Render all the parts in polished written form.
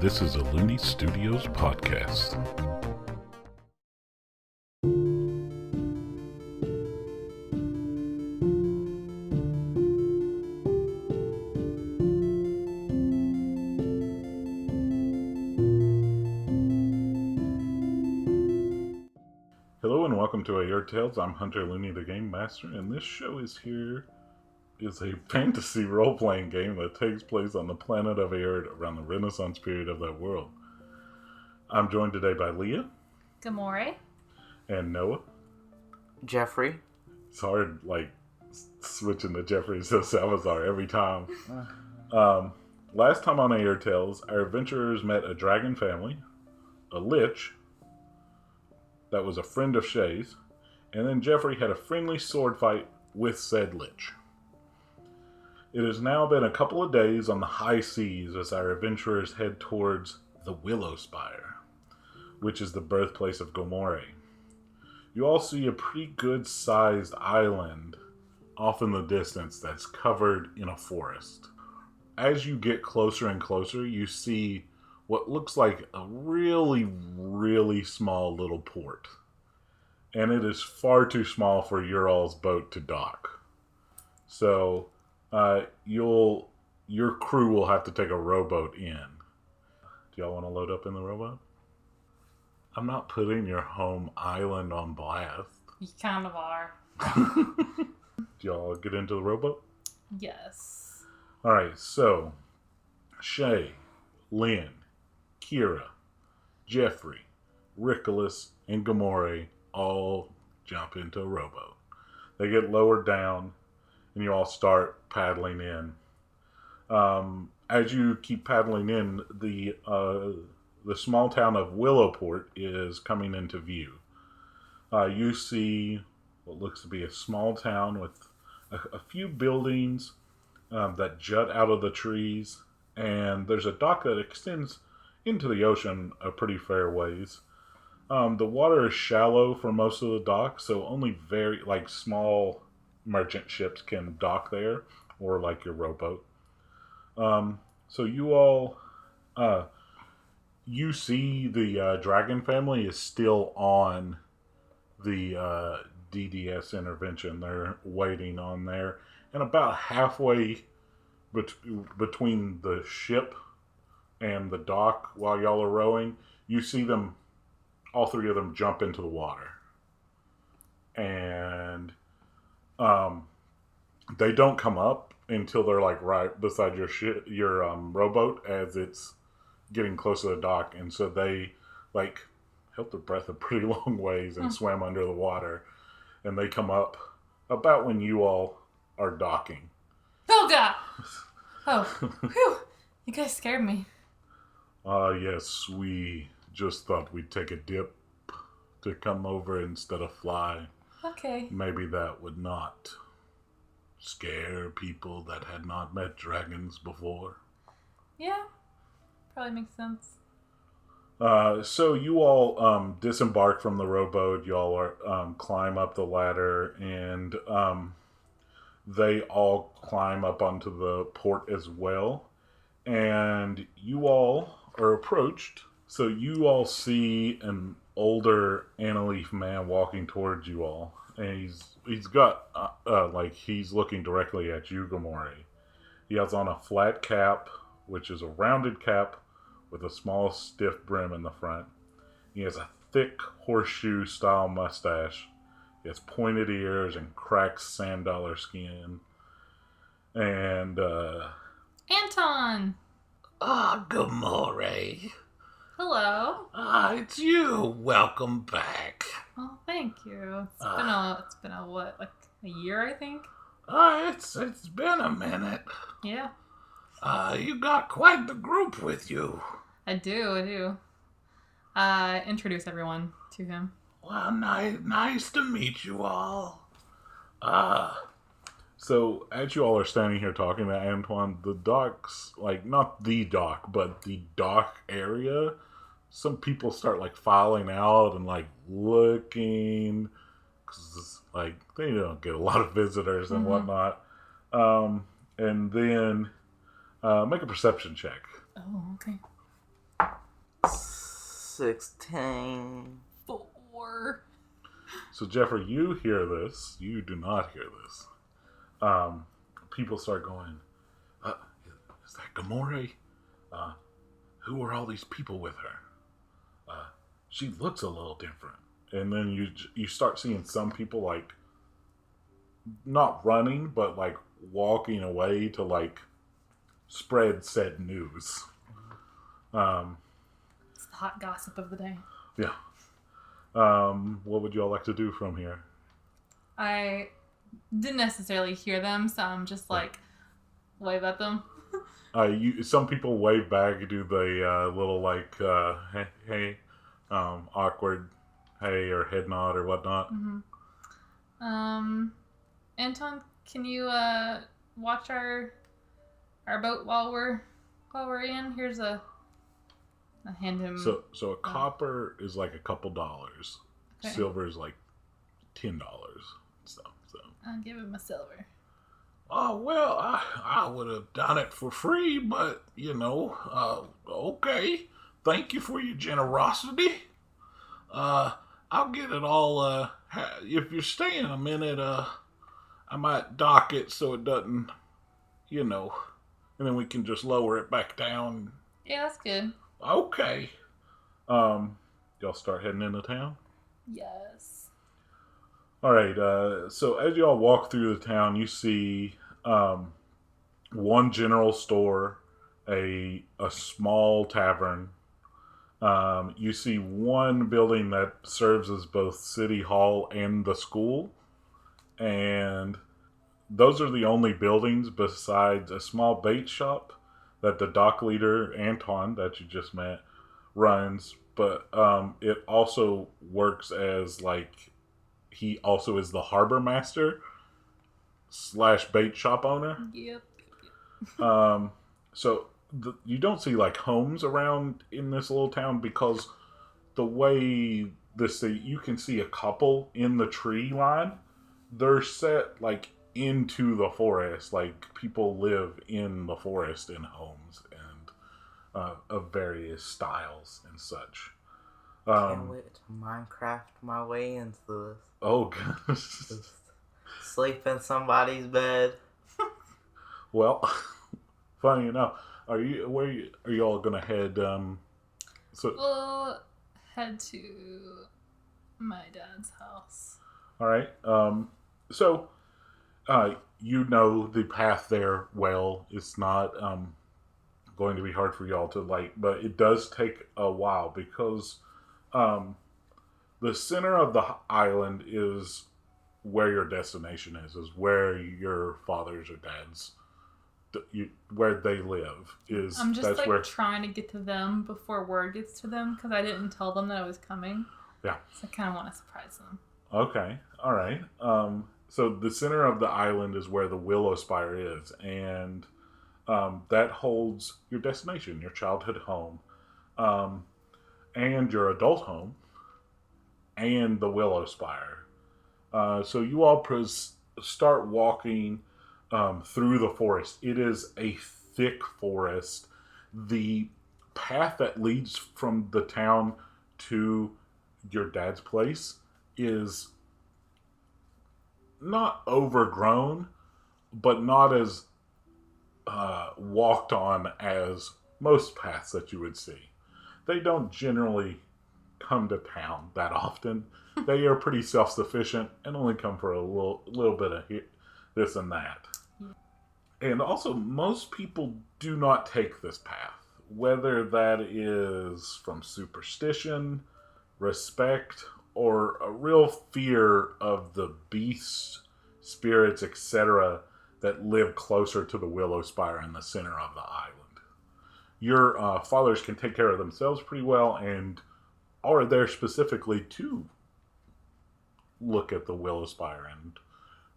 This is a Looney Studios podcast. Hello and welcome to Aerde Tales. I'm Hunter Looney, the Game Master, and this show is a fantasy role-playing game that takes place on the planet of Aerde around the Renaissance period of that world. I'm joined today by Leah. Gamoree. And Noah. Jeffrey. It's hard, switching to Jeffrey to Salazar every time. Last time on Aerde Tales, our adventurers met a dragon family, a lich that was a friend of Shay's, and then Jeffrey had a friendly sword fight with said lich. It has now been a couple of days on the high seas as our adventurers head towards the Willowspire, which is the birthplace of Gamoree. You all see a pretty good-sized island off in the distance that's covered in a forest. As you get closer and closer, you see what looks like a really, really small little port. And it is far too small for your all's boat to dock. So, your crew will have to take a rowboat in. Do y'all want to load up in the rowboat? I'm not putting your home island on blast. You kind of are. Do y'all get into the rowboat? Yes. Alright, so Shay, Lynn, Kira, Jeffrey, Richolas, and Gamoree all jump into a rowboat. They get lowered down, and you all start paddling in. As you keep paddling in, the small town of Willowport is coming into view. You see what looks to be a small town with a few buildings that jut out of the trees, and there's a dock that extends into the ocean a pretty fair ways. The water is shallow for most of the dock, so only very small merchant ships can dock there, or your rowboat. So you all, you see the dragon family is still on the DDS intervention. They're waiting on there, and about halfway between the ship and the dock, while y'all are rowing, you see them, all three of them, jump into the water. And they don't come up until they're right beside your rowboat as it's getting close to the dock, and so they held their breath a pretty long ways and swam under the water, and they come up about when you all are docking. Oh god! Oh, whew! You guys scared me. Yes, we just thought we'd take a dip to come over instead of fly. Okay. Maybe that would not scare people that had not met dragons before. Yeah, probably makes sense. So you all disembark from the rowboat. Y'all are climb up the ladder, and they all climb up onto the port as well. And you all are approached. So you all see an older Annaleaf man walking towards you all, and he's got he's looking directly at you, Gamoree. He has on a flat cap, which is a rounded cap with a small stiff brim in the front. He has a thick horseshoe style mustache. He has pointed ears and cracked sand dollar skin. And Anton. Gamoree. Hello. It's you. Welcome back. Oh, thank you. It's been a what, a year, I think? It's been a minute. Yeah. You got quite the group with you. I do. Introduce everyone to him. Well, nice to meet you all. So, as you all are standing here talking to Antoine, the docks, not the dock, but the dock area, some people start, filing out and, looking, because, they don't get a lot of visitors and whatnot. And then, make a perception check. Oh, okay. 16. 4. So, Jeffrey, you hear this. You do not hear this. People start going, is that Gamoree? Who are all these people with her? She looks a little different. And then you start seeing some people, like, not running, but, like, walking away to, like, spread said news. It's the hot gossip of the day. Yeah. What would you all like to do from here? I didn't necessarily hear them, so I'm just like wave at them. Some people wave back, do the little like hey, awkward hey or head nod or whatnot. Mm-hmm. Anton, can you watch our boat while we're in? Here's I hand him. So a copper is like a couple dollars. Okay. Silver is like $10. So I'll give him a silver. Oh, well, I would have done it for free, but, okay. Thank you for your generosity. I'll get it all, if you're staying a minute, I might dock it so it doesn't, and then we can just lower it back down. Yeah, that's good. Okay. Y'all start heading into town? Yes. Alright, so as y'all walk through the town, you see one general store, a small tavern. You see one building that serves as both City Hall and the school. And those are the only buildings besides a small bait shop that the dock leader, Anton, that you just met, runs. But it also works as, like, he also is the harbor master / bait shop owner. Yep. So you don't see, like, homes around in this little town because the way you can see a couple in the tree line. They're set, like, into the forest. Like, people live in the forest in homes and of various styles and such. Can't wait to Minecraft my way into this. Oh, gosh. Just sleep in somebody's bed. Well, funny enough, are you all gonna head? We'll head to my dad's house. All right. So, the path there well. It's not going to be hard for y'all to but it does take a while because the center of the island is where your destination is where your father's or dad's, where they live is. I'm just trying to get to them before word gets to them because I didn't tell them that I was coming. Yeah. So I kind of want to surprise them. Okay. All right. So the center of the island is where the Willowspire is, and that holds your destination, your childhood home, and your adult home, and the Willowspire. So you all start walking through the forest. It is a thick forest. The path that leads from the town to your dad's place is not overgrown, but not as walked on as most paths that you would see. They don't generally come to town that often. They are pretty self-sufficient and only come for a little bit of this and that. And also, most people do not take this path, whether that is from superstition, respect, or a real fear of the beasts, spirits, etc. that live closer to the Willowspire in the center of the island. Your fathers can take care of themselves pretty well and are there specifically to look at the Willowspire and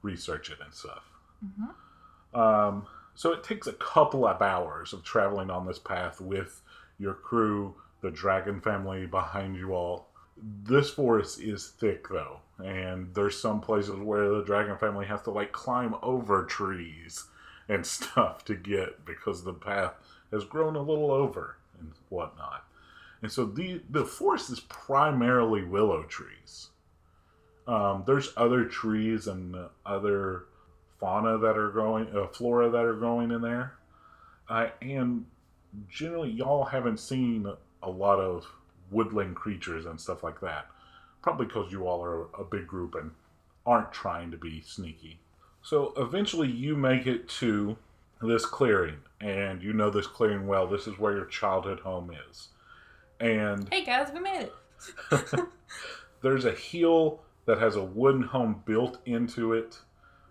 research it and stuff. Mm-hmm. So it takes a couple of hours of traveling on this path with your crew, the dragon family behind you all. This forest is thick, though, and there's some places where the dragon family has to, climb over trees and stuff to get because the path has grown a little over and whatnot. And so the forest is primarily willow trees. There's other trees and other fauna that are growing, flora that are growing in there. And generally, y'all haven't seen a lot of woodland creatures and stuff like that. Probably because you all are a big group and aren't trying to be sneaky. So eventually you make it to this clearing. And you know this clearing well. This is where your childhood home is. And Hey guys, we made it. there's a hill that has a wooden home built into it.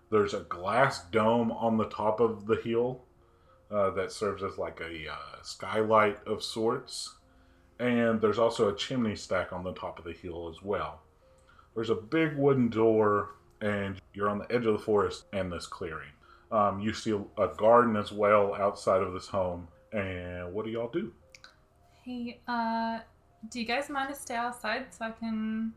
There's a glass dome on the top of the hill that serves as like a skylight of sorts. And there's also a chimney stack on the top of the hill as well. There's a big wooden door, and you're on the edge of the forest and this clearing. You see a garden as well outside of this home. And what do y'all do? Hey, do you guys mind to stay outside so I can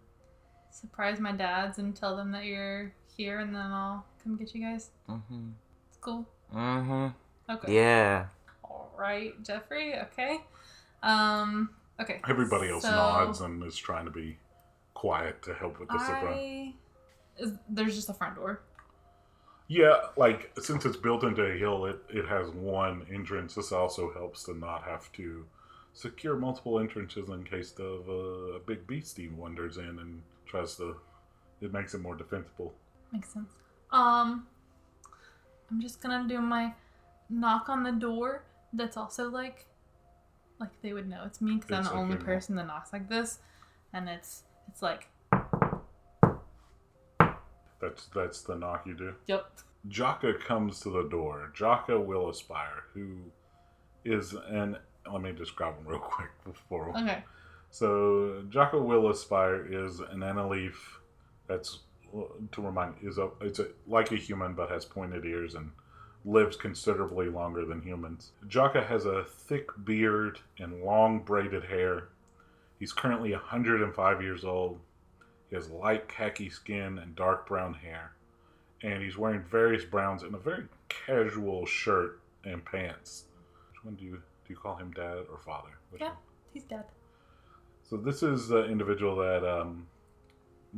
surprise my dads and tell them that you're here, and then I'll come get you guys? Mm-hmm. It's cool. Mm-hmm. Okay. Yeah. All right, Jeffrey. Okay. Okay. Everybody else nods and is trying to be quiet to help with the surprise. There's just a front door. Yeah, like, since it's built into a hill, it has one entrance. This also helps to not have to secure multiple entrances in case of a big beastie wanders in and tries to... It makes it more defensible. Makes sense. I'm just gonna do my knock on the door. That's also like they would know it's me because I'm the only person that knocks like this, and it's like. That's the knock you do? Yep. Jaka comes to the door. Jaka Willowspire, who is an... Let me describe him real quick before... Okay. So, Jaka Willowspire is an Enclave that's, to remind, like a human but has pointed ears and lives considerably longer than humans. Jaka has a thick beard and long braided hair. He's currently 105 years old. He has light khaki skin and dark brown hair. And he's wearing various browns and a very casual shirt and pants. Which one do you call him, dad or father? Which one? He's dead. So this is the individual that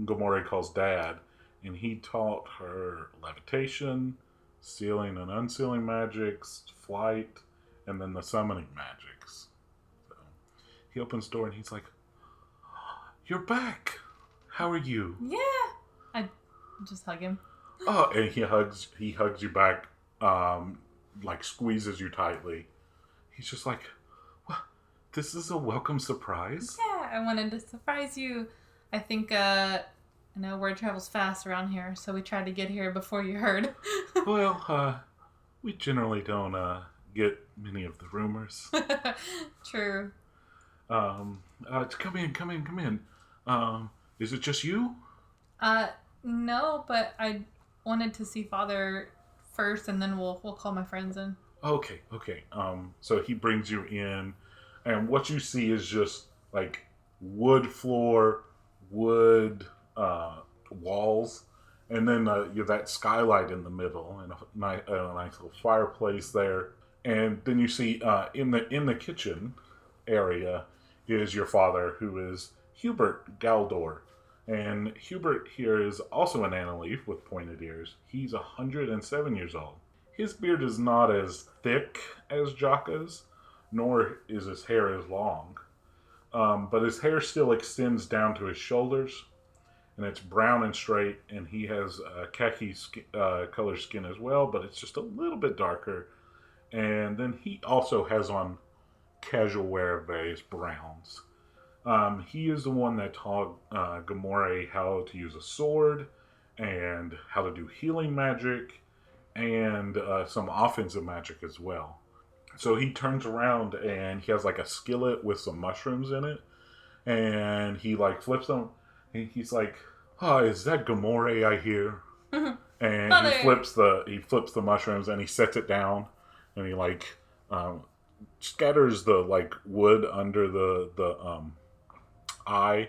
Gamoree calls dad. And he taught her levitation, sealing and unsealing magics, flight, and then the summoning magics. So he opens the door and he's like, "You're back! How are you?" Yeah. I just hug him. Oh, and he hugs you back, like squeezes you tightly. He's just like, "What? This is a welcome surprise?" Yeah, I wanted to surprise you. I think, I know word travels fast around here, so we tried to get here before you heard. Well, we generally don't get many of the rumors. True. Come in. Is it just you? No, but I wanted to see Father first, and then we'll call my friends in. Okay. So he brings you in, and what you see is just like wood floor, wood walls, and then you have that skylight in the middle, and a nice little fireplace there. And then you see in the kitchen area is your father, who is Hubert Galdor. And Hubert here is also an Annaleaf with pointed ears. He's 107 years old. His beard is not as thick as Jaka's, nor is his hair as long. But his hair still extends down to his shoulders, and it's brown and straight, and he has khaki color skin as well, but it's just a little bit darker. And then he also has on casual wear of various browns. He is the one that taught Gamoree how to use a sword and how to do healing magic and some offensive magic as well. So he turns around and he has like a skillet with some mushrooms in it, and he like flips them. And he's like, "Oh, is that Gamoree I hear?" And Father. he flips the mushrooms and he sets it down, and he like scatters the like wood under the eye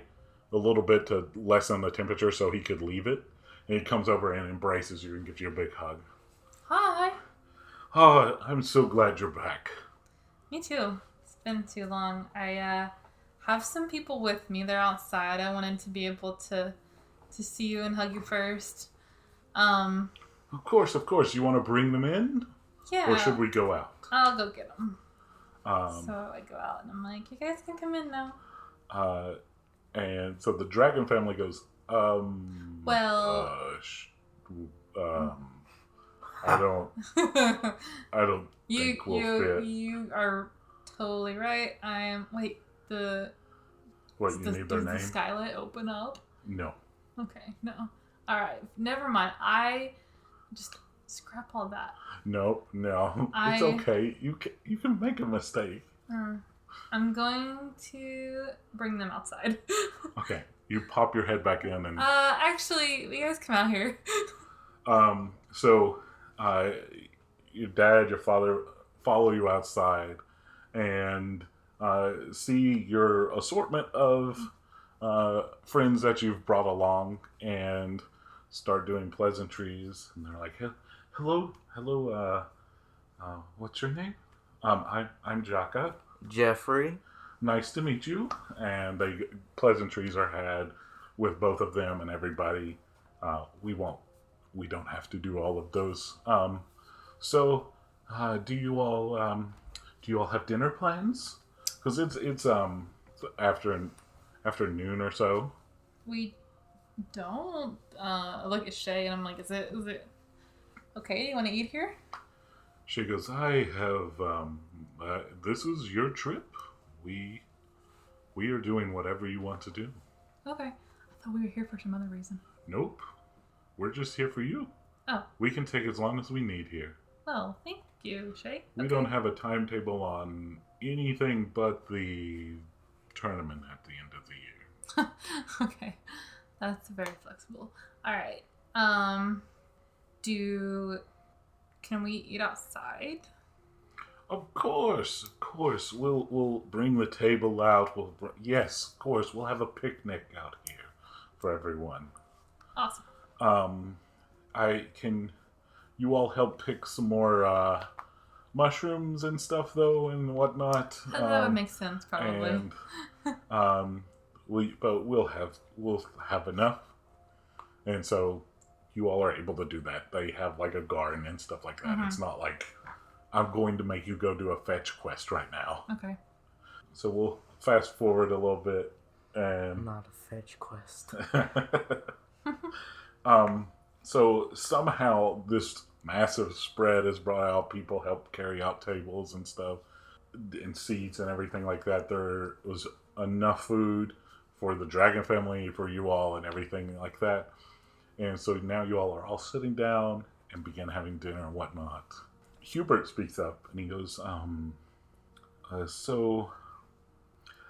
a little bit to lessen the temperature so he could leave it. And he comes over and embraces you and gives you a big hug. Hi. Oh, I'm so glad you're back. Me too. It's been too long. I have some people with me. They're outside. I wanted to be able to see you and hug you first. Of course. You want to bring them in? Yeah. Or should we go out? I'll go get them. So I go out and I'm like, you guys can come in now. And so the dragon family goes, well... I don't think we'll fit. You are totally right. I am... Wait, What, you need their name? Does the skylight open up? No. Okay, no. Alright, never mind. I just scrap all that. No. It's okay. You can make a mistake. I'm going to bring them outside. Okay. You pop your head back in and... actually, you guys come out here. So, your dad, your father follow you outside and see your assortment of friends that you've brought along and start doing pleasantries. And they're like, hello, what's your name? I'm Jaka. Jeffrey. Nice to meet you. And pleasantries are had with both of them and everybody. We don't have to do all of those. So, do you all have dinner plans? Because it's after noon or so. We don't. I look at Shay and I'm like, is it okay? You want to eat here? She goes, I have. This is your trip. We are doing whatever you want to do. Okay. I thought we were here for some other reason. Nope. We're just here for you. Oh. We can take as long as we need here. Well, thank you, Shay. We don't have a timetable on anything but the tournament at the end of the year. Okay. That's very flexible. Alright. Can we eat outside? Of course. We'll bring the table out. Yes, of course. We'll have a picnic out here for everyone. Awesome. You all help pick some more mushrooms and stuff, though, and whatnot. That would make sense, probably. And, we'll have enough, and so you all are able to do that. They have like a garden and stuff like that. Mm-hmm. It's not like I'm going to make you go do a fetch quest right now. Okay. So we'll fast forward a little bit, and not a fetch quest. So somehow this massive spread is brought out. People help carry out tables and stuff and seats and everything like that. There was enough food for the dragon family, for you all, and everything like that. And so now you all are all sitting down and begin having dinner and whatnot. Hubert speaks up and he goes, so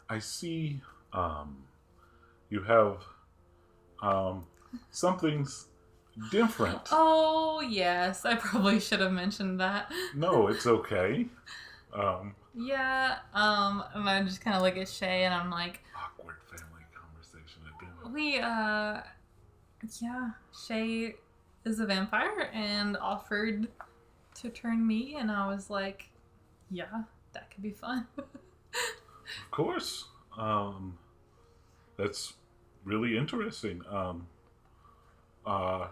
I see you have something's different. Oh, yes. I probably should have mentioned that. No, it's okay. Yeah, and I just kind of look at Shay and I'm like... Awkward family conversation at dinner. Yeah, Shay is a vampire and offered to turn me, and I was like, yeah, that could be fun. Of course. That's really interesting. I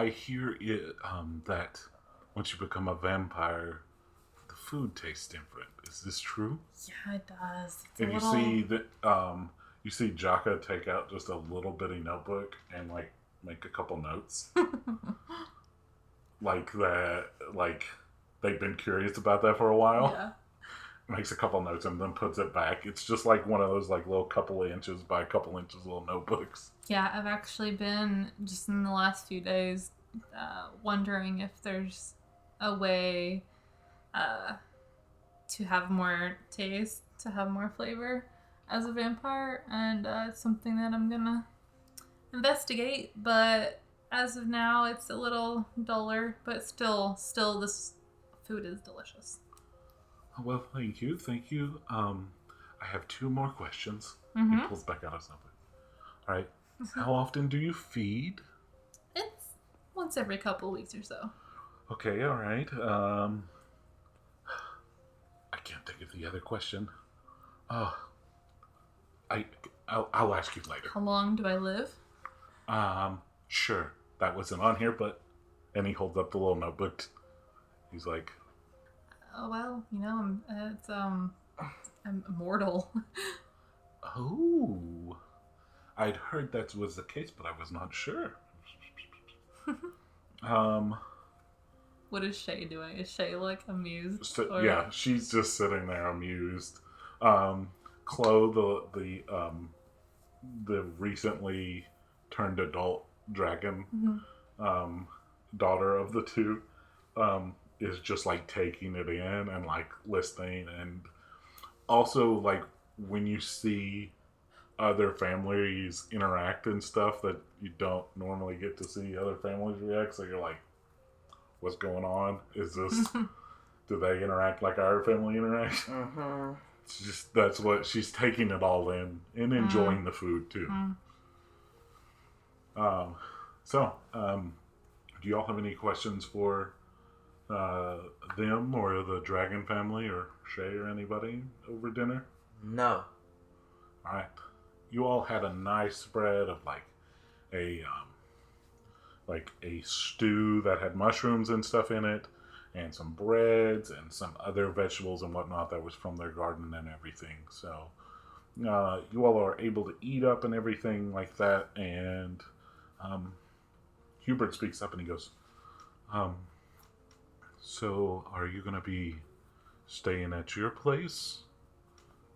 hear that once you become a vampire, the food tastes different. Is this true? Yeah, it does. And you see that you see Jaka take out just a little bitty notebook and like make a couple notes. like they've been curious about that for a while. Yeah. Makes a couple notes and then puts it back. It's just like one of those like little couple of inches by a couple inches little notebooks. Yeah, I've actually been just in the last few days wondering if there's a way to have more taste, to have more flavor as a vampire, and it's something that I'm gonna investigate. But as of now, it's a little duller, but still, this food is delicious. Well, thank you. I have 2 more questions. Mm-hmm. He pulls back out of something. All right. How often do you feed? It's once every couple weeks or so. Okay, all right. I can't think of the other question. Oh, I'll ask you later. How long do I live? Sure. That wasn't on here, but... And he holds up the little notebook. He's like... Oh, well, I'm immortal. Oh. I'd heard that was the case, but I was not sure. What is Shay doing? Is Shay, like, amused? Yeah, she's just sitting there amused. Chloe, the recently turned adult dragon, daughter of the two, is just, like, taking it in and, like, listening. And also, like, when you see other families interact and stuff that you don't normally get to see other families react, so you're like, what's going on? Is this... Do they interact like our family interacts? Mm-hmm. It's just, that's what... She's taking it all in and enjoying the food, too. Do you all have any questions for them or the dragon family or Shay or anybody over dinner? No. Alright. You all had a nice spread of like a stew that had mushrooms and stuff in it, and some breads and some other vegetables and whatnot that was from their garden and everything. So you all are able to eat up and everything like that. And Hubert speaks up and he goes, so are you going to be staying at your place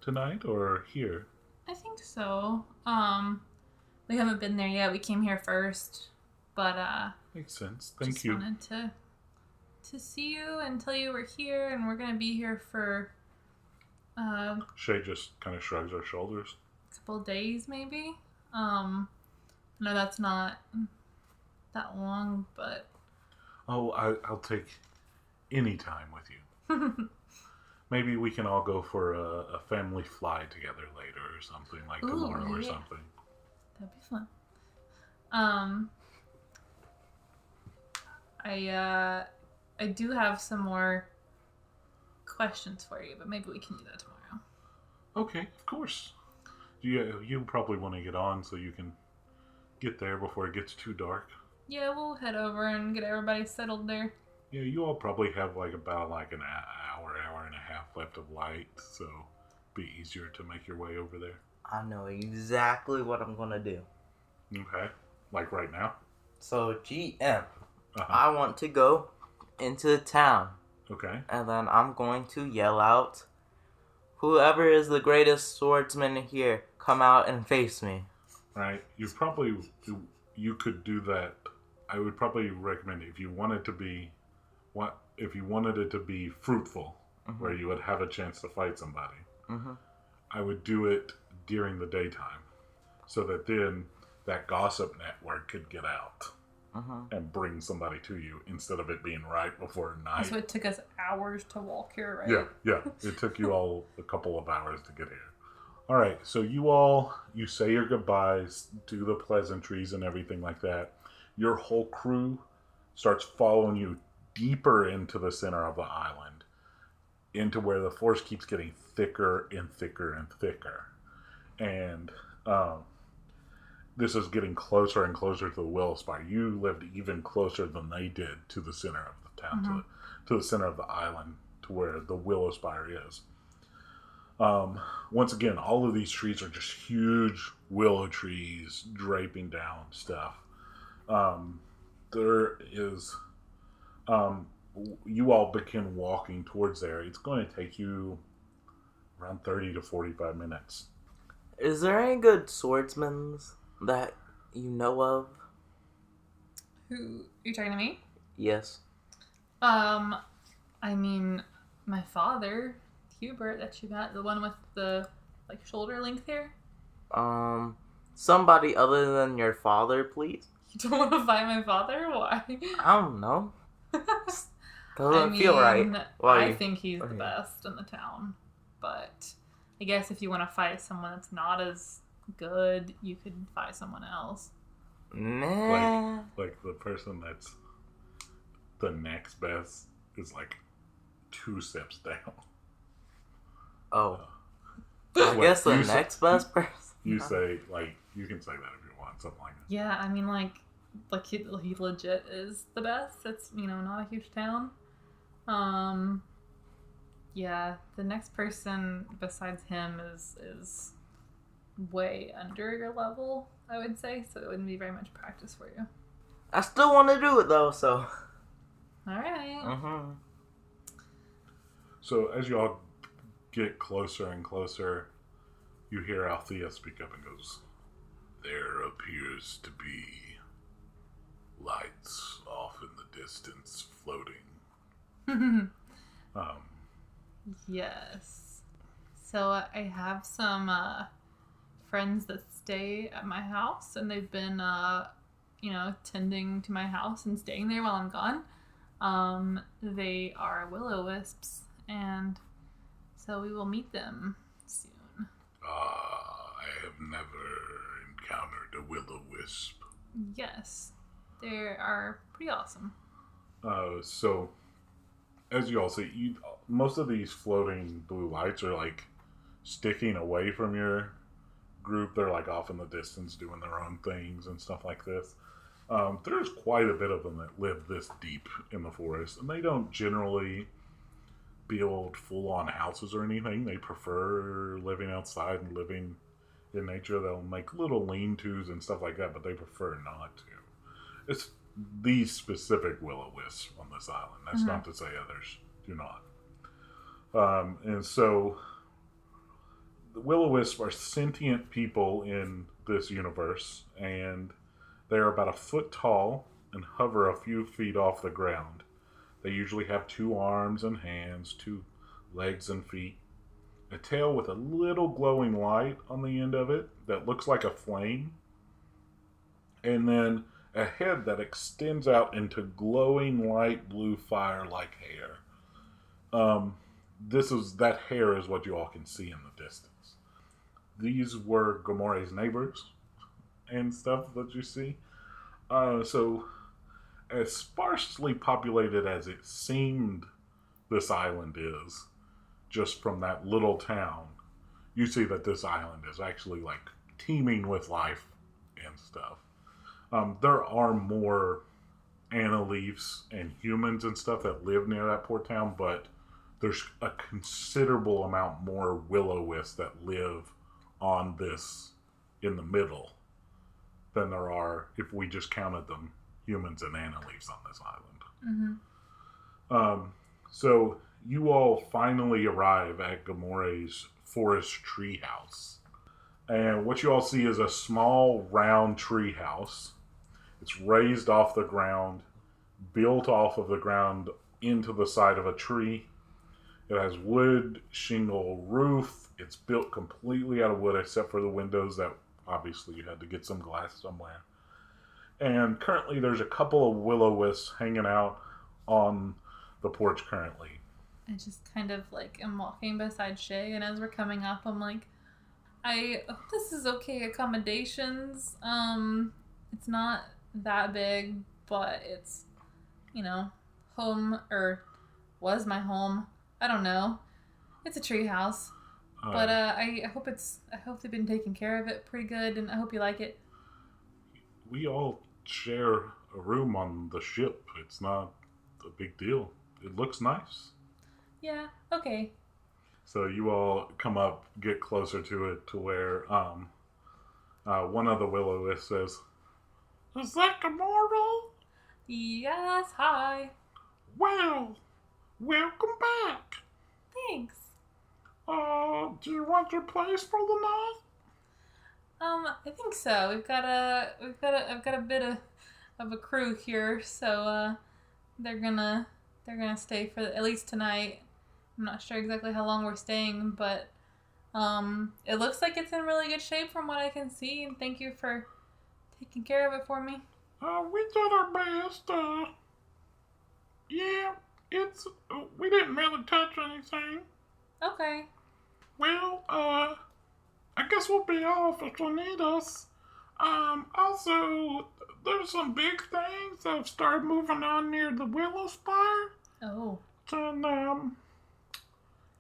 tonight or here? I think so. We haven't been there yet. We came here first, but makes sense. Thank you. Just wanted to see you and tell you we're here, and we're gonna be here for Shay just kind of shrugs her shoulders. A couple of days, maybe. No, that's not that long, but I'll take any time with you. Maybe we can all go for a family fly together later or something, like tomorrow or something. That'd be fun. I do have some more questions for you, but maybe we can do that tomorrow. Okay, of course. You probably want to get on so you can get there before it gets too dark. Yeah, we'll head over and get everybody settled there. Yeah, you all probably have about an hour and a half left of light, so it'll be easier to make your way over there. I know exactly what I'm gonna do. Okay, like right now? So, GM, I want to go into the town. Okay. And then I'm going to yell out, whoever is the greatest swordsman here, come out and face me. Right. You could do that. I would probably recommend if you wanted it to be fruitful, where you would have a chance to fight somebody. I would do it during the daytime, so that then that gossip network could get out and bring somebody to you instead of it being right before night. So it took us hours to walk here, right? Yeah. It took you all a couple of hours to get here. All right, so you say your goodbyes, do the pleasantries and everything like that. Your whole crew starts following you deeper into the center of the island, into where the force keeps getting thicker and thicker and thicker. And this is getting closer and closer to the Willowspire. You lived even closer than they did to the center of the town, to the center of the island, to where the Willowspire is. Once again, all of these trees are just huge willow trees draping down stuff. There is... you all begin walking towards there. It's going to take you around 30 to 45 minutes. Is there any good swordsmen that you know of? Who, are you talking to me? Yes. I mean, my father, Hubert, that you got, the one with the, shoulder length hair. Somebody other than your father, please. You don't want to fight my father? Why? I don't know. Doesn't feel right. I think he's the best in the town. But I guess if you want to fight someone that's not as good, you could fight someone else. Nah. Like the person that's the next best is 2 steps down. Oh. I guess the next best person. You say, like, you can say that if you want, something like that. Yeah, I mean, like he legit is the best. It's, not a huge town. Yeah, the next person besides him is way under your level, I would say, so it wouldn't be very much practice for you. I still want to do it, though, so... Alright. Mm-hmm. So, as y'all get closer and closer, you hear Althea speak up and goes, "There appears to be lights off in the distance floating." Yes. So I have some friends that stay at my house, and they've been, tending to my house and staying there while I'm gone. They are will-o-wisps, and so we will meet them soon. I have never encountered a will-o-wisp. Yes, they are pretty awesome. So, as you all see, most of these floating blue lights are like sticking away from your group. They're like off in the distance doing their own things and stuff like this. There's quite a bit of them that live this deep in the forest, and they don't generally build full-on houses or anything. They prefer living outside and living in nature. They'll make little lean-tos and stuff like that, but they prefer not to. It's these specific will-o-wisps on this island. That's not to say others do not. And so the will-o-wisps are sentient people in this universe, and they're about a foot tall and hover a few feet off the ground. They usually have 2 arms and hands, 2 legs and feet, a tail with a little glowing light on the end of it that looks like a flame, and then a head that extends out into glowing light blue fire like hair. That hair is what you all can see in the distance. These were Gamoree's neighbors and stuff that you see. So, as sparsely populated as it seemed this island is, just from that little town, you see that this island is actually like teeming with life and stuff. There are more Annaleafs and humans and stuff that live near that port town, but there's a considerable amount more will-o-wisps that live on this in the middle than there are if we just counted them humans and Annaleafs on this island. Mm-hmm. So you all finally arrive at Gamoree's forest tree house. And what you all see is a small round tree house. It's raised off the ground, built off of the ground into the side of a tree. It has wood shingle roof. It's built completely out of wood except for the windows that obviously you had to get some glass somewhere. And currently there's a couple of will-o-wisps hanging out on the porch currently. I just kind of like am walking beside Shay, and as we're coming up, I'm like, I hope this is okay accommodations. It's not that big, but it's, home, or was my home. I don't know. It's a tree house. But I hope they've been taking care of it pretty good, and I hope you like it. We all share a room on the ship. It's not a big deal. It looks nice. Yeah, okay. So you all come up, get closer to it, to where one of the will-o-wisps says, Is that Gamoree? Yes, hi. Well, welcome back. Thanks. Do you want your place for the night? I think so. I've got a bit of a crew here, so they're gonna stay for at least tonight. I'm not sure exactly how long we're staying, but it looks like it's in really good shape from what I can see, and thank you for taking care of it for me. We did our best. Yeah, we didn't really touch anything. Okay. Well, I guess we'll be off if you need us. Also, there's some big things that have started moving on near the Willowspire. Oh. And,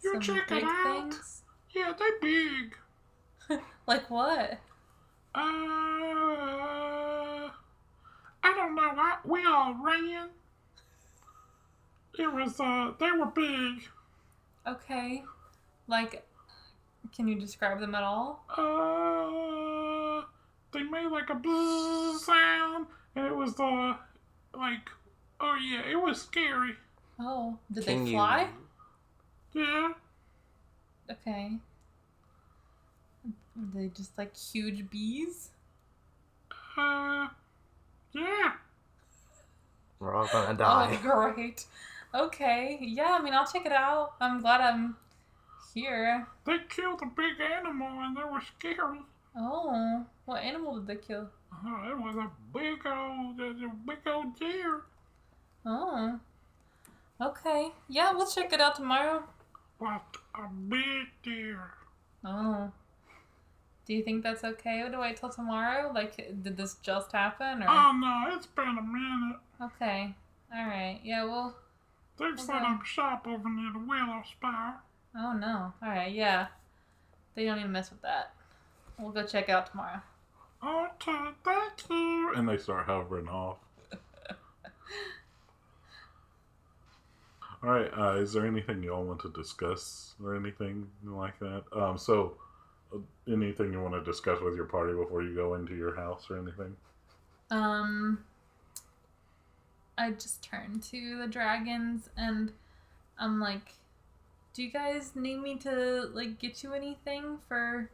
you Some check it big out. things? Yeah, they big. Like what? I don't know. We all ran. It was, they were big. Okay. Like, can you describe them at all? They made like a bzzz sound, and it was, like, oh yeah, it was scary. Oh, did they fly? Yeah. Okay. Were they just like huge bees? Yeah. We're all gonna die. Oh, great. Okay. Yeah, I mean, I'll check it out. I'm glad I'm here. They killed a big animal, and they were scary. Oh, what animal did they kill? It was a big old deer. Oh. Okay. Yeah, we'll check it out tomorrow. What a big deer. Oh. Do you think that's okay to wait till tomorrow? Like, did this just happen, or? Oh no, it's been a minute. Okay. Alright. Yeah, well. They've set up shop over near the Willowspire. Oh no. Alright, yeah. They don't even mess with that. We'll go check out tomorrow. Okay, thank you. And they start hovering off. All right. Is there anything y'all want to discuss or anything like that? Anything you want to discuss with your party before you go into your house or anything? I just turned to the dragons and I'm like, do you guys need me to, like, get you anything for...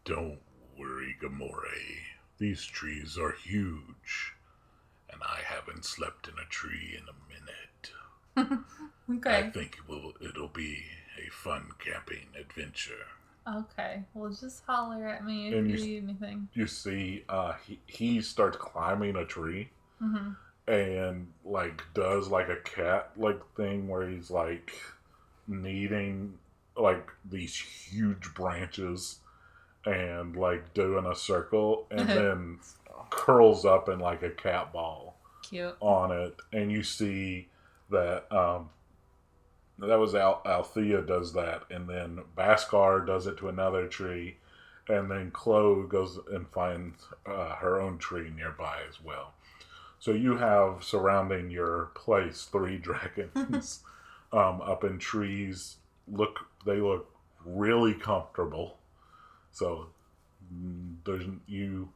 Don't worry, Gamoree. These trees are huge, and I haven't slept in a tree in a minute. Okay. I think it'll be a fun camping adventure. Okay. Well, just holler at me if And you need anything. You see, he starts climbing a tree and, like, does, like, a cat-like thing where he's, like, kneading, like, these huge branches and, like, doing a circle and then curls up in, like, a cat ball. Cute. On it. And you see that, that was Althea does that, and then Baskar does it to another tree, and then Chloe goes and finds her own tree nearby as well. So you have surrounding your place 3 dragons up in trees. They look really comfortable. So you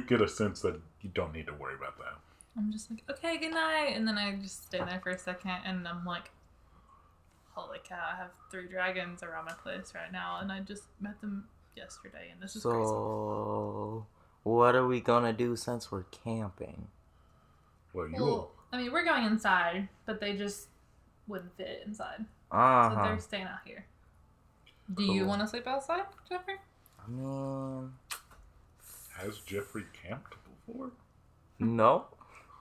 get a sense that you don't need to worry about that. I'm just like, okay, good night. And then I just stay there for a second and I'm like, holy cow, I have 3 dragons around my place right now, and I just met them yesterday, and this is crazy. So, what are we gonna do since we're camping? Well, I mean, we're going inside, but they just wouldn't fit inside. Uh-huh. So they're staying out here. Do you want to sleep outside, Jeffrey? I mean... Has Jeffrey camped before? No.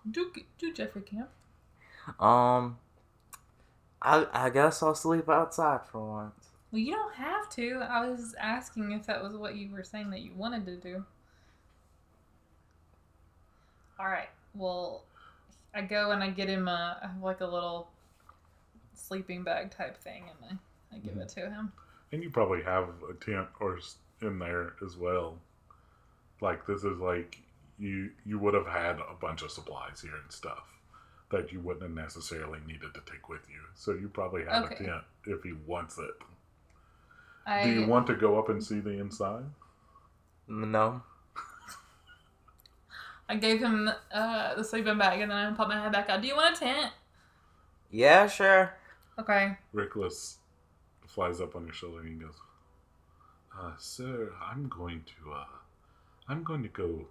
Do Jeffrey camp? I guess I'll sleep outside for once. Well, you don't have to. I was asking if that was what you were saying that you wanted to do. Alright, well, I go and I get him I have like a little sleeping bag type thing, and I give it to him. And you probably have a tent or in there as well. Like, this is like, you would have had a bunch of supplies here and stuff that you wouldn't have necessarily needed to take with you. So you probably have a tent if he wants it. Do you want to go up and see the inside? No. I gave him the sleeping bag, and then I popped my head back out. Do you want a tent? Yeah, sure. Okay. Rickless flies up on your shoulder and he goes, sir, I'm going to go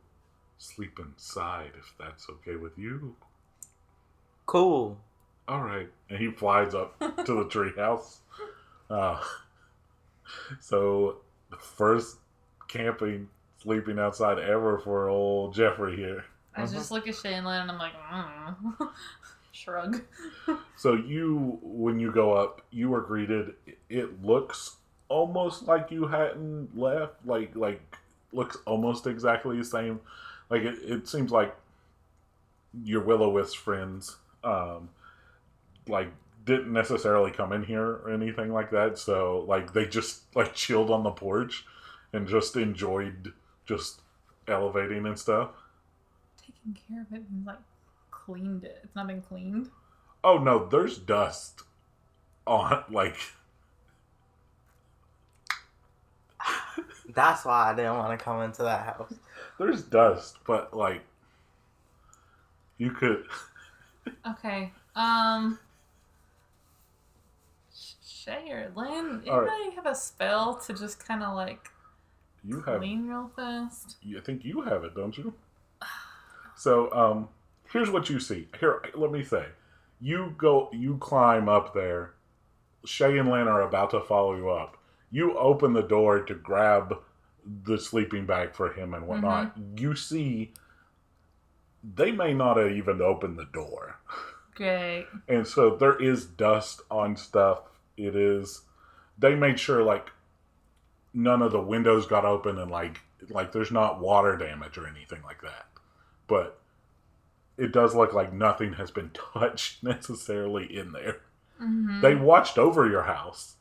sleep inside if that's okay with you. Cool. All right. And he flies up to the treehouse. So the first sleeping outside ever for old Jeffrey here. I just look at Shaylin and I'm like, shrug. So when you go up, you are greeted. It looks almost like you hadn't left. Like looks almost exactly the same. Like it seems like your Will-O-Wisp friends, like didn't necessarily come in here or anything like that. So like they just like chilled on the porch, and just enjoyed just elevating and stuff. Taking care of it and like cleaned it. It's not been cleaned. Oh no, there's dust on like. That's why I didn't want to come into that house. There's dust, but like you could. Okay. Shay or Lynn, anybody Right. have a spell to just kind of like You have. clean real fast? I think you have it, don't you? So, here's what you see. Here, let me say. You climb up there. Shay and Lynn are about to follow you up. You open the door to grab the sleeping bag for him and whatnot. You see, they may not have even opened the door. Great. And so there is dust on stuff. They made sure, like, none of the windows got open and, like there's not water damage or anything like that. But it does look like nothing has been touched necessarily in there. Mm-hmm. They watched over your house.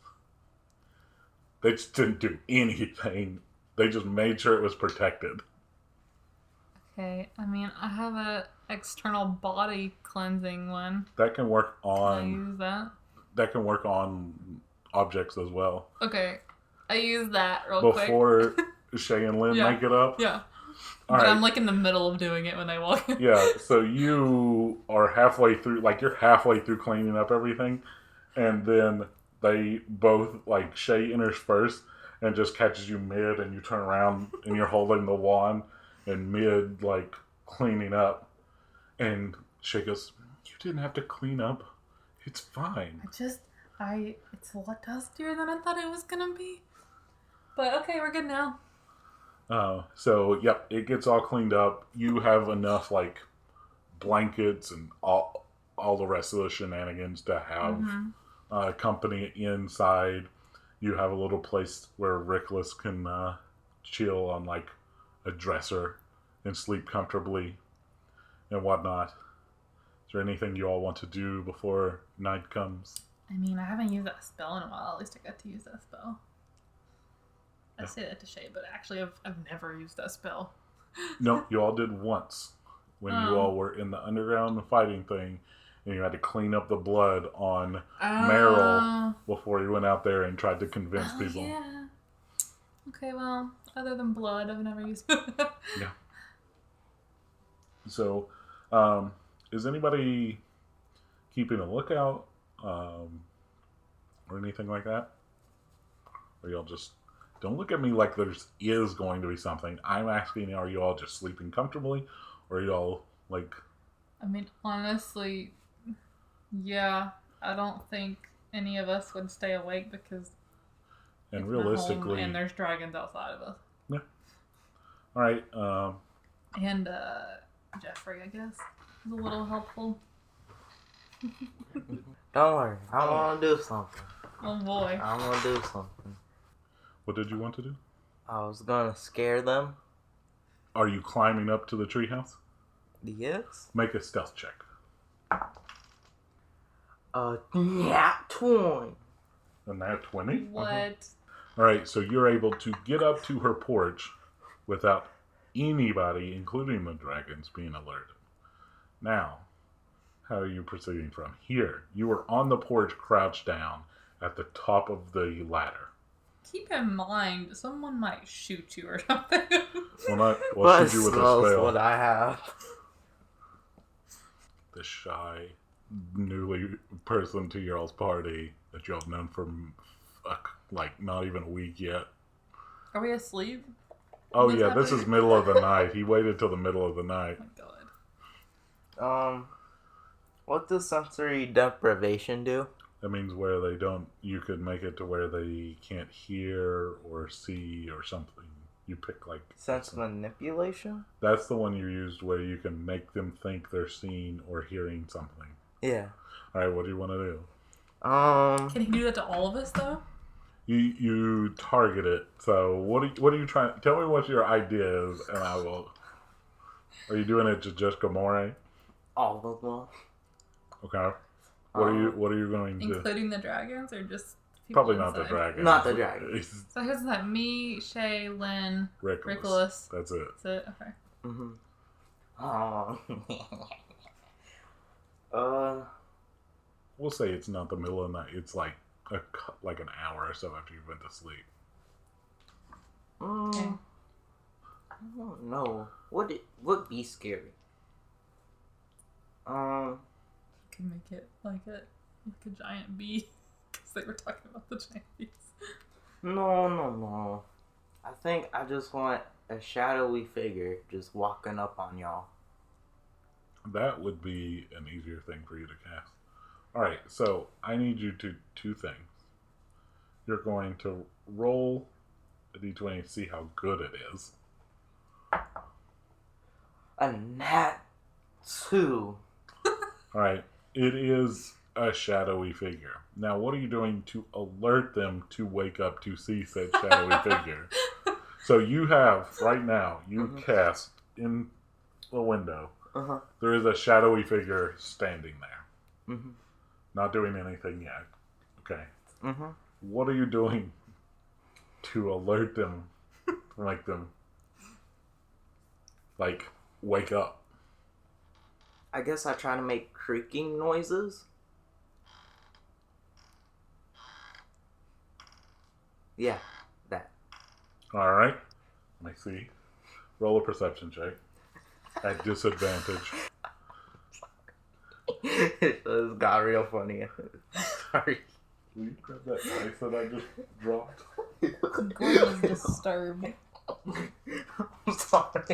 They just didn't do anything. They just made sure it was protected. Okay, I mean, I have a external body cleansing one. That can work Can I on. use that? That can work on objects as well. Okay, I use that real quick. Before Shay and Lynn Yeah. make it up. Yeah. All But right. I'm like in the middle of doing it when I walk in. Yeah, so you are halfway through, like you're halfway through cleaning up everything, and then they both, like Shay enters first and just catches you mid, and you turn around and you're holding the wand and mid, like cleaning up, and Shay goes, "You didn't have to clean up. It's fine." It's a lot dustier than I thought it was gonna be. But okay, we're good now. So yep, it gets all cleaned up. You have enough like blankets and all the rest of the shenanigans to have company inside. You have a little place where Rickless can chill on like a dresser and sleep comfortably and whatnot. Is there anything you all want to do before night comes? I mean, I haven't used that spell in a while. At least I got to use that spell. I say that to Shay, but actually I've never used that spell. No, you all did once when you all were in the underground fighting thing, and you had to clean up the blood on Meryl before you went out there and tried to convince people. Yeah. Okay, well, other than blood, I've never used it. Yeah. So, is anybody keeping a lookout or anything like that? Or y'all just... Don't look at me like is going to be something. I'm asking, are you all just sleeping comfortably? Or are you all, like... I mean, honestly, yeah. I don't think any of us would stay awake because... And it's my home realistically... and there's dragons outside of us. Yeah. Alright, And, Jeffrey, I guess, is a little helpful. Don't worry, I want to do something. Oh, boy. I want to do something. what did you want to do? I was gonna scare them. Are you climbing up to the treehouse? Yes. Make a stealth check. Nat 20. And that 20? What? Alright, so you're able to get up to her porch without anybody, including the dragons, being alerted. Now, how are you proceeding from here? You were on the porch crouched down at the top of the ladder. Keep in mind, someone might shoot you or something. We'll What shoot you with a spells spell. would I have? The shy, newly person to y'all's party that y'all have known for like not even a week yet. Are we asleep? Oh What's yeah, this is happening? middle of the night. He waited till the middle of the night. Oh my god. What does sensory deprivation do? That means you could make it to where they can't hear or see or something. You pick like... Sense manipulation? That's the one you used where you can make them think they're seeing or hearing something. Yeah. Alright, what do you want to do? Can he do that to all of us, though? You target it. So what are you trying... Tell me what your idea is and I will... Are you doing it to just Gamoree? All of them. Okay. What are you going to... Including the dragons, or just people Probably not the inside. dragon. Not the dragon. It's So who's that? Me, Shay, Lynn, Rickolas. Rickolas. That's it. That's it? Okay. Mm-hmm. We'll say it's not the middle of the night. It's like an hour or so after you went to sleep. Okay. I don't know. What would be scary? Can make it like a giant bee. Because they were talking about the giant bees. No. I think I just want a shadowy figure just walking up on y'all. That would be an easier thing for you to cast. Alright, so I need you to two things. You're going to roll a d20 to see how good it is. A nat 2. Alright, it is a shadowy figure. Now, what are you doing to alert them to wake up to see said shadowy figure? So you have, right now, cast in the window, there is a shadowy figure standing there. Not doing anything yet. Okay. What are you doing to alert them, to make them, wake up? I guess I try to make creaking noises. Yeah, that. Alright. Let me see. Roll a perception check. At disadvantage. It got real funny. Sorry. Will you grab that dice that I just dropped? Gordon is disturbed. I'm sorry.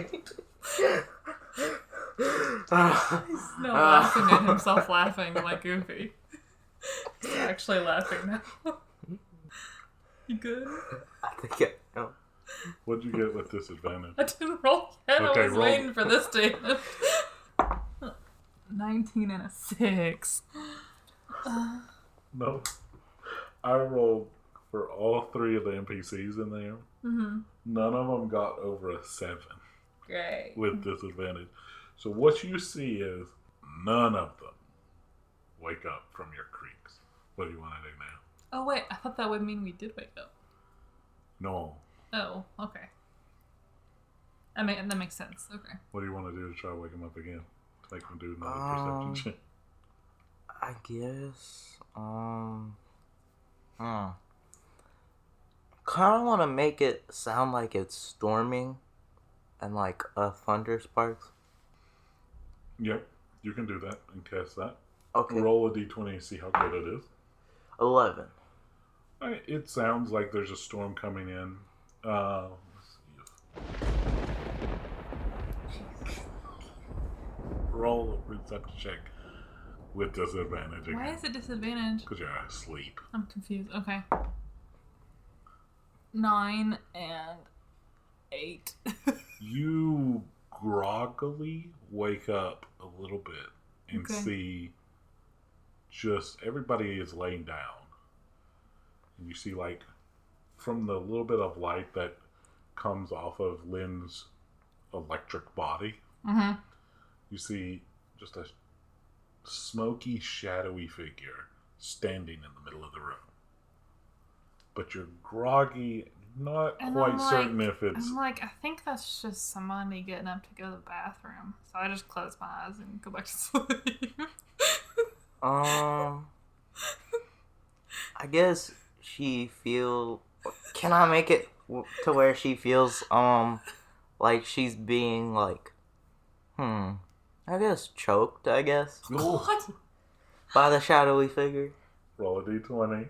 He's not laughing at himself laughing like Goofy. He's actually laughing now. You good? I think no. What'd you get with disadvantage? I didn't roll yet. Okay, I was roll. waiting for this to 19 and a 6. No. I rolled for all 3 of the NPCs in there. None of them got over a 7 Great. with disadvantage. So what you see is none of them wake up from your creaks. What do you want to do now? Oh, wait. I thought that would mean we did wake up. No. Oh, okay. That makes sense. Okay. What do you want to do to try to wake them up again? To make them do another perception check? I guess, kind of want to make it sound like it's storming and like a thunder sparks. Yep. You can do that and cast that. Okay. Roll a d20 and see how good it is. 11. It sounds like there's a storm coming in. Let's see. Roll a perception check with disadvantage again. Why is it disadvantage? Because you're asleep. I'm confused. Okay. 9 and 8. You groggily wake up a little bit and Okay. see just everybody is laying down. And you see, from the little bit of light that comes off of Lynn's electric body, you see just a smoky, shadowy figure standing in the middle of the room. But you're groggy, not And quite I'm certain if it's... I'm like, I think that's just somebody getting up to go to the bathroom. So I just close my eyes and go back to sleep. I guess she feel. Can I make it to where she feels like she's being I guess choked. I guess What? by the shadowy figure. Roll a d20.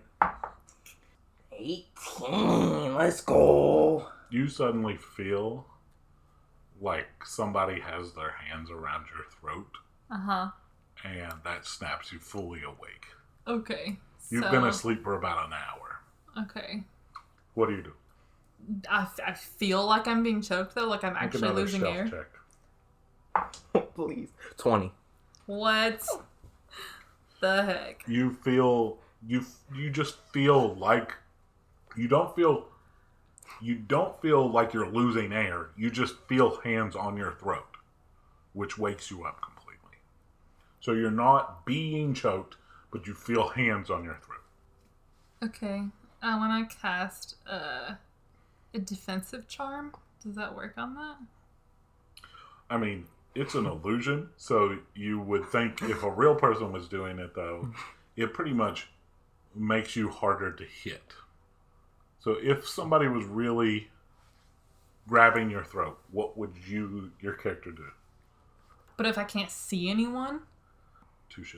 18. Let's go. You suddenly feel like somebody has their hands around your throat, and that snaps you fully awake. Okay. You've been asleep for about an hour. Okay. What do you do? I feel like I'm being choked though, like I'm Make actually another losing stealth air. check. Please. 20. What the heck? You feel you just feel like you don't feel like you're losing air. You just feel hands on your throat, which wakes you up completely. So you're not being choked, but you feel hands on your throat. Okay. I want to cast a defensive charm. Does that work on that? I mean, it's an illusion, so you would think if a real person was doing it, though, it pretty much makes you harder to hit. So if somebody was really grabbing your throat, what would your character do? But if I can't see anyone? Touche.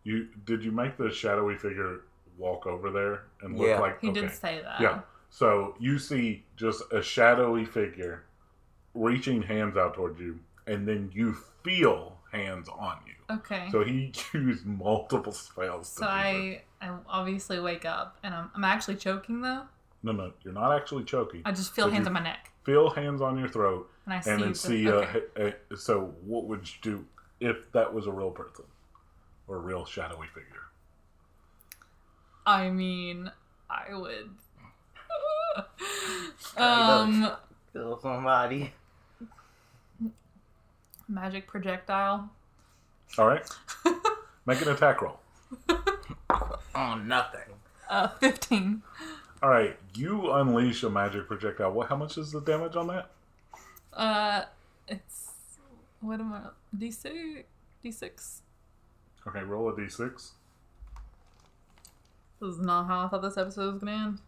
Did you make the shadowy figure walk over there and look like... He did say that. Yeah. So you see just a shadowy figure reaching hands out towards you, and then you feel hands on you. Okay. So he used multiple spells. So I obviously wake up, and I'm actually choking, though? No, you're not actually choking. I just feel hands on my neck. Feel hands on your throat, and then see so what would you do if that was a real person? Or a real shadowy figure? I mean, I would... Kill somebody. Magic projectile. Alright. Make an attack roll. Oh, nothing. 15. Alright, you unleash a magic projectile. How much is the damage on that? It's... What am I... D6? Okay, roll a d6. This is not how I thought this episode was going to end.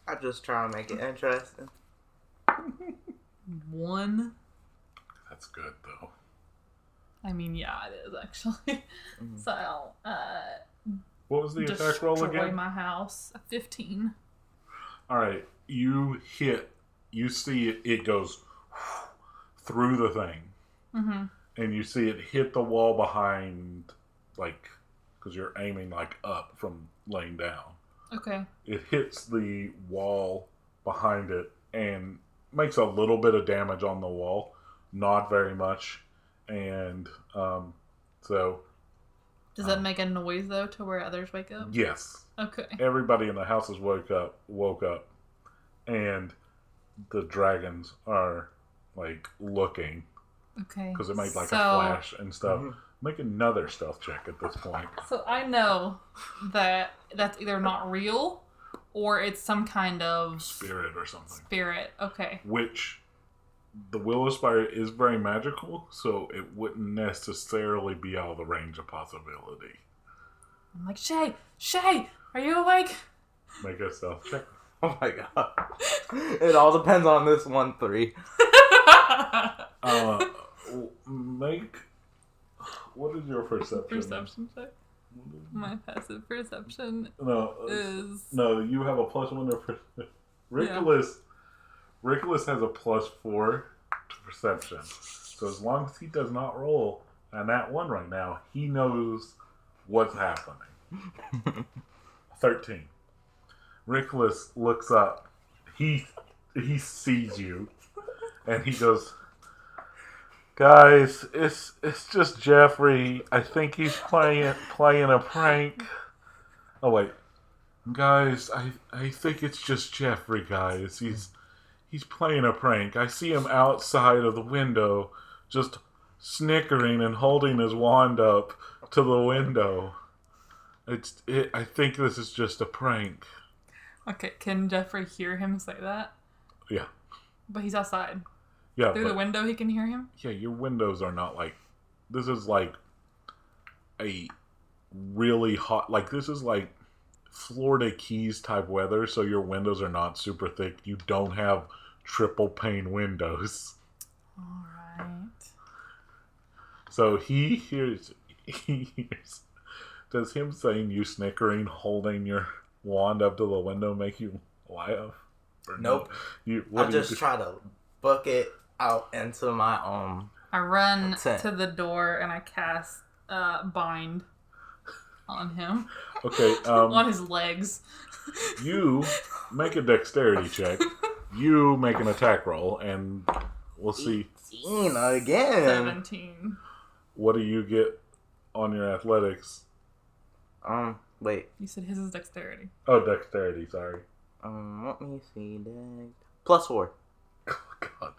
I just try to make it interesting. 1. That's good, though. I mean, yeah, it is, actually. So I'll, what was the attack roll again? Destroy my house. 15. Alright, you see it goes through the thing. Mm-hmm. And you see it hit the wall behind, like, because you're aiming, like, up from laying down. Okay. It hits the wall behind it and makes a little bit of damage on the wall. Not very much. And, so... Does that make a noise, though, to where others wake up? Yes. Okay. Everybody in the house has woke up. And the dragons are, like, looking. Okay. Because it made like a flash and stuff. Mm-hmm. Make another stealth check at this point. So I know that that's either not real or it's some kind of... Spirit or something. Spirit, okay. Which, the Willowspire is very magical, so it wouldn't necessarily be out of the range of possibility. I'm like, Shay, are you awake? Make a stealth check. Oh my god. It all depends on this 1-3. Make... What is your perception? Perception check? My passive perception is... No, you have a +1 to perception. Richolas has a +4 to perception. So as long as he does not roll on that one right now, he knows what's happening. 13. Richolas looks up. He sees you. And he goes... Guys, it's just Jeffrey. I think he's playing a prank. Oh wait, guys, I think it's just Jeffrey. Guys, he's playing a prank. I see him outside of the window, just snickering and holding his wand up to the window. I think this is just a prank. Okay, can Jeffrey hear him say that? Yeah, but he's outside. Yeah, through the window he can hear him? Yeah, your windows are not like... This is like a really hot... Like, this is like Florida Keys type weather, so your windows are not super thick. You don't have triple pane windows. Alright. So he hears... Does him saying you snickering, holding your wand up to the window make you laugh? Or nope. I just try to book it out into my I run to the door and I cast bind on him. Okay. On his legs. You make a dexterity check. You make an attack roll, and we'll see. 18 again. 17. What do you get on your athletics? Wait. You said his is dexterity. Oh, dexterity. Sorry. Let me see. +4. Oh God.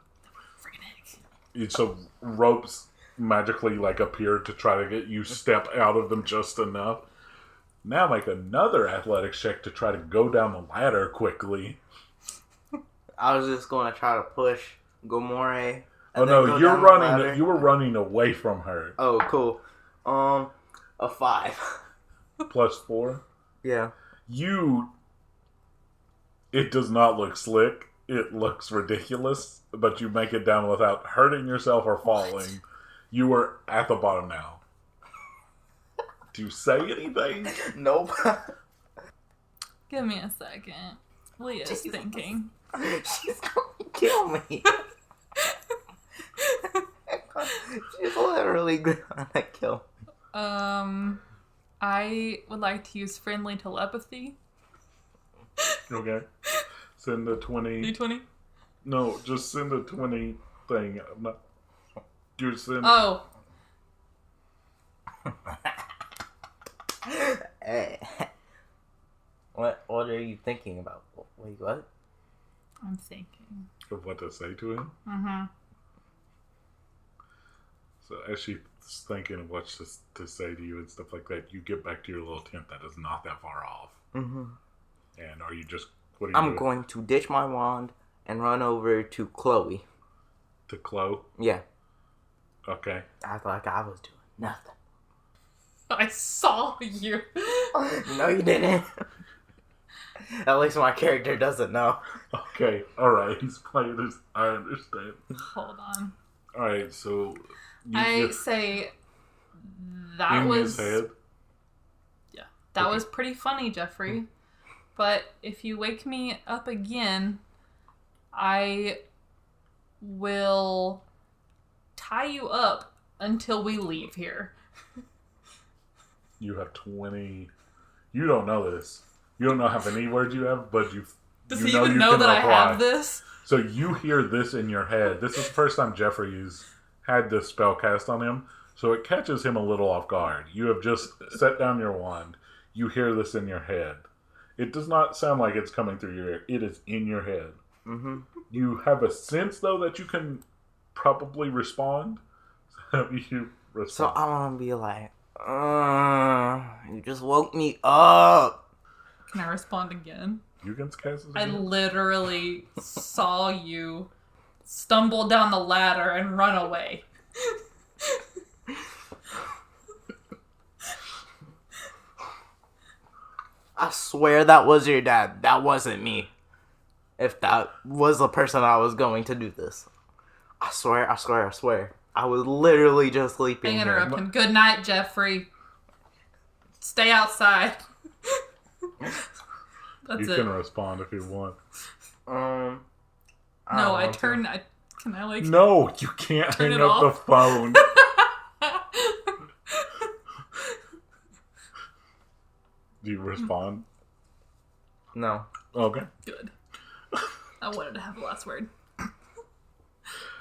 So ropes magically like appear to try to get you step out of them just enough. Now make another athletics check to try to go down the ladder quickly. I was just going to try to push Gamoree. Oh no, you're running. You were running away from her. Oh, cool. A 5. Plus 4? Yeah. It does not look slick. It looks ridiculous, but you make it down without hurting yourself or falling. What? You are at the bottom now. Do you say anything? Nope. Give me a second. Leah's thinking. She's going to kill me. She's literally going to kill me. I would like to use friendly telepathy. Okay. Send a 20. D20? No, just send a 20 thing. I'm not. You're sending. Oh. Hey. What are you thinking about? Wait, what? I'm thinking. Of what to say to him? Mm-hmm. So as she's thinking of what to say to you and stuff like that, you get back to your little tent that is not that far off. Mm-hmm. And are you just... What are you I'm doing? going to ditch my wand and run over to Chloe. To Chloe? Yeah. Okay. I thought like I was doing nothing. I saw you. No, you didn't. At least my character doesn't know. Okay. Alright. He's playing this. I understand. Hold on. Alright, so... I say that in was... his head? Yeah. That was pretty funny, Jeffrey. But if you wake me up again, I will tie you up until we leave here. You have 20... You don't know this. You don't know how many words you have, but Does you he know even you know can that reply. I have this? So you hear this in your head. This is the first time Jeffrey's had this spell cast on him, so it catches him a little off guard. You have just set down your wand. You hear this in your head. It does not sound like it's coming through your ear. It is in your head. Mm-hmm. You have a sense, though, that you can probably respond. So you respond. So I want to be like, you just woke me up. Can I respond again? You can cast it I again? literally saw you stumble down the ladder and run away. I swear that was your dad. That wasn't me. If that was the person I was going to do this. I swear. I was literally just sleeping I here. interrupt him. Good night, Jeffrey. Stay outside. That's You it. can respond if you want. No, can I like... No, you can't Turn hang it up the off? phone. Do you respond? No. Okay. Good. I wanted to have the last word.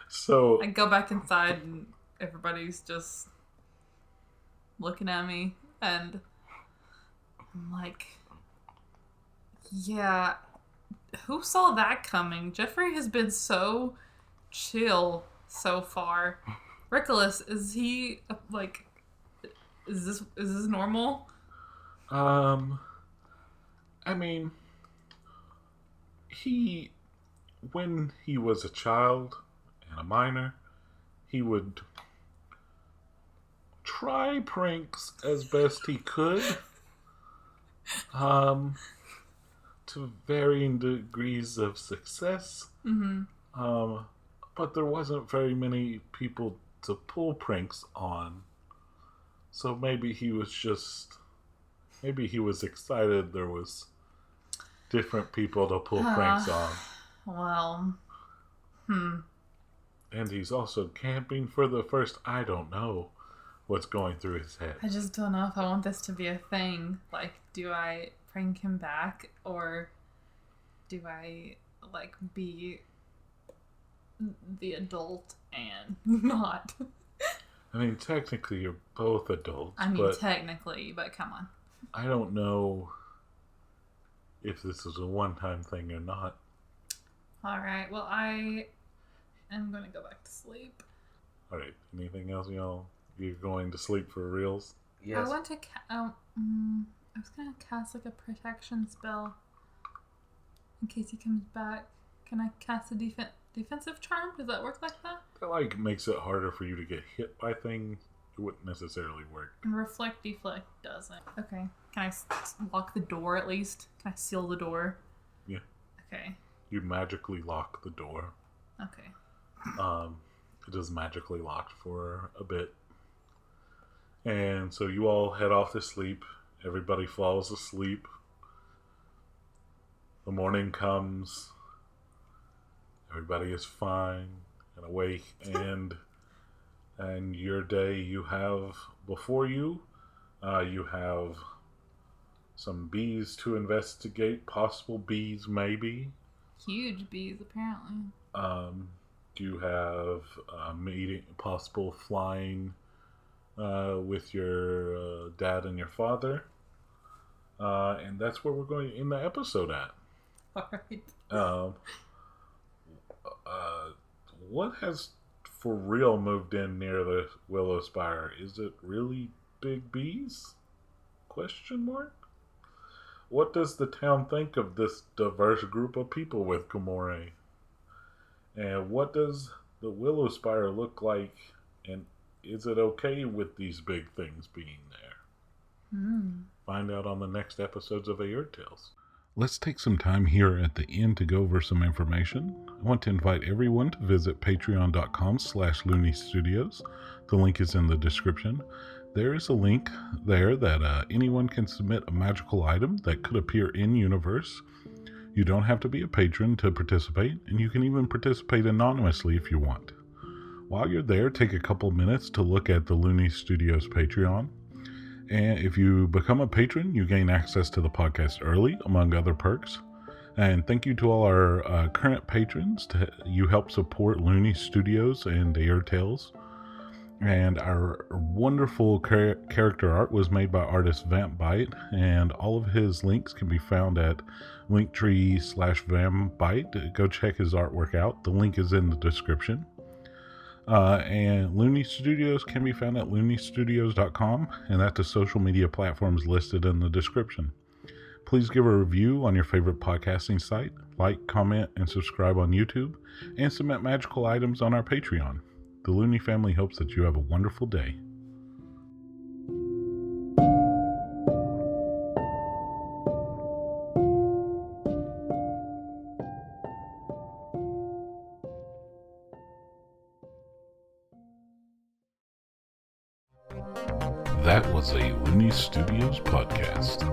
So... I go back inside and everybody's just looking at me and I'm like, yeah, who saw that coming? Jeffrey has been so chill so far. Rickolas, is he like, is this normal? I mean, when he was a child and a minor, he would try pranks as best he could, to varying degrees of success. Mm-hmm. But there wasn't very many people to pull pranks on. So maybe he was excited there was different people to pull pranks on. Well, And he's also camping for the first... I don't know what's going through his head. I just don't know if I want this to be a thing. Like, do I prank him back or do I, like, be the adult and not? I mean, technically, you're both adults. I mean, but technically, but come on. I don't know if this is a one-time thing or not. Alright, well, I am going to go back to sleep. Alright, anything else, y'all? You're going to sleep for reals? Yes. I went to... I was gonna cast like a protection spell in case he comes back. Can I cast a defensive charm? Does that work like that? That like makes it harder for you to get hit by things. It wouldn't necessarily work. And reflect deflect doesn't. Okay. Can I lock the door at least? Can I seal the door? Yeah. Okay. You magically lock the door. Okay. It is magically locked for a bit. And so you all head off to sleep. Everybody falls asleep. The morning comes. Everybody is fine and awake. And your day you have before you. You have some bees to investigate. Possible bees, maybe. Huge bees, apparently. You have possible flying with your dad and your father. And that's where we're going to end the episode at. Alright. What has for real moved in near the Willowspire? Is it really big bees? Question mark? What does the town think of this diverse group of people with Gamoree? And what does the Willowspire look like? And is it okay with these big things being there? Find out on the next episodes of Aerde Tales. Let's take some time here at the end to go over some information. I want to invite everyone to visit patreon.com/Looney Studios. The link is in the description. There is a link there that anyone can submit a magical item that could appear in universe. You don't have to be a patron to participate, and you can even participate anonymously if you want. While you're there, take a couple minutes to look at the Looney Studios Patreon. And if you become a patron, you gain access to the podcast early, among other perks. And thank you to all our current patrons. You help support Looney Studios and Aerde Tales. And our wonderful character art was made by artist VAMPBYTE, and all of his links can be found at linktree/VAMPBYTE. Go check his artwork out. The link is in the description. And Looney Studios can be found at looneystudios.com, and that's the social media platforms listed in the description. Please give a review on your favorite podcasting site, like, comment, and subscribe on YouTube, and submit magical items on our Patreon. The Looney family hopes that you have a wonderful day. That was a Looney Studios podcast.